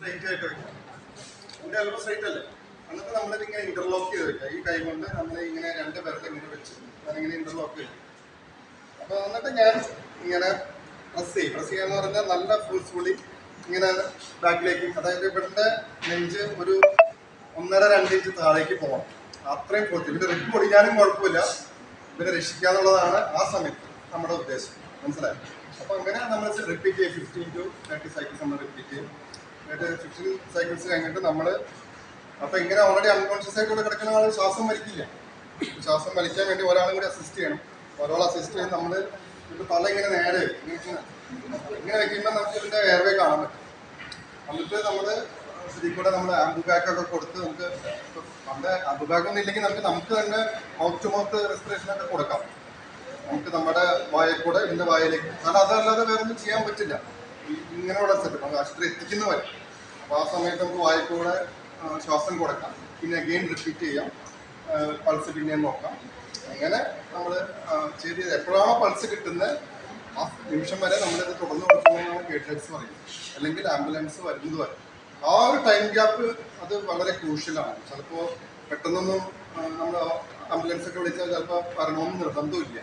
Straight ആയിട്ട് വെക്കാം. ഇതിന്റെ എൽബോ സ്ട്രൈറ്റ് അല്ലേ? എന്നിട്ട് നമ്മളിതിങ്ങനെ ഇന്റർലോക്ക് ചെയ്ത് വെക്കാം. ഈ കൈ കൊണ്ട് നമ്മൾ ഇങ്ങനെ രണ്ട് പേരുടെ ഇങ്ങനെ വെച്ച് ഞാനിങ്ങനെ ഇന്റർലോക്ക് ചെയ്യും. അപ്പോൾ എന്നിട്ട് ഞാൻ ഇങ്ങനെ പ്രസ് ചെയ്യാന്ന് പറഞ്ഞാൽ നല്ല ഫോഴ്സ്ഫുള്ളി ഇങ്ങനെ ബാക്കിലേക്ക്, അതായത് ഇവിടുത്തെ നെഞ്ച് ഒരു 1.5-2 ഇഞ്ച് താഴേക്ക് പോകണം. അത്രയും ഫോഴ്സ്. ഇതിന്റെ റിപ്പ് പൊടിക്കാനും കുഴപ്പമില്ല, ഇതിനെ രക്ഷിക്കാന്നുള്ളതാണ് ആ സമയത്ത് നമ്മുടെ ഉദ്ദേശം. മനസ്സിലായി? അപ്പോൾ അങ്ങനെ നമ്മൾ റിപ്പീറ്റ് ചെയ്യും. 15 to 30 സൈക്കിൾസ് നമ്മൾ റിപ്പീറ്റ് ചെയ്യും. എന്നിട്ട് 15 സൈക്കിൾസ് കഴിഞ്ഞിട്ട് നമ്മൾ അപ്പോൾ ഇങ്ങനെ ഓൾറെഡി അൺകോൺഷ്യസ് ആയിട്ട് ഇവിടെ കിടക്കുന്ന ആൾ ശ്വാസം വലിക്കില്ല. ശ്വാസം വലിക്കാൻ വേണ്ടി ഒരാളും കൂടി അസിസ്റ്റ് ചെയ്യണം. ഒരാൾ അസിസ്റ്റ് ചെയ്ത് നമ്മൾ ഇതിൻ്റെ തല ഇങ്ങനെ നേരെ ഇങ്ങനെ വെക്കുമ്പോൾ നമുക്ക് ഇതിൻ്റെ എയർവേ കാണാൻ പറ്റും. എന്നിട്ട് നമ്മൾ ഇതിൽ കൂടെ നമ്മൾ ആംബു ബാക്കൊക്കെ കൊടുത്ത് നമുക്ക് നമ്മുടെ ആംബു ബാക്കൊന്നും ഇല്ലെങ്കിൽ നമുക്ക് തന്നെ മൗത്ത് ടു മൗത്ത് റെസ്പിറേഷനൊക്കെ കൊടുക്കാം. നമുക്ക് നമ്മുടെ വായിൽ കൂടെ ഇതിൻ്റെ വായിലേക്ക്, കാരണം അതല്ലാതെ വേറെ ഒന്നും ചെയ്യാൻ പറ്റില്ല ഇങ്ങനെയുള്ള സെറ്റപ്പ്. നമുക്ക് ആശുപത്രി എത്തിക്കുന്ന വരെ. അപ്പോൾ ആ സമയത്ത് നമുക്ക് വായിൽ കൂടെ ശ്വാസം കൊടുക്കാം. പിന്നെ അഗെയിൻ റിപ്പീറ്റ് ചെയ്യാം. പൾസ് പിന്നെയും നോക്കാം. അങ്ങനെ നമ്മൾ ചെയ്ത് എപ്പോഴാണോ പൾസ് കിട്ടുന്നത് ആ നിമിഷം വരെ നമ്മളിത് തുടർന്ന് കൊടുക്കുന്നതാണ് ഗൈഡ്ലൈൻസ് പറയുന്നത്, അല്ലെങ്കിൽ ആംബുലൻസ് വരുന്നത് വരെ. ആ ഒരു ടൈം ഗ്യാപ്പ് അത് വളരെ ക്രൂഷ്യലാണ്. ചിലപ്പോൾ പെട്ടെന്നൊന്നും നമ്മൾ ആംബുലൻസ് ഒക്കെ വിളിച്ചാൽ ചിലപ്പോൾ വരണമെന്ന് നിർബന്ധമില്ല.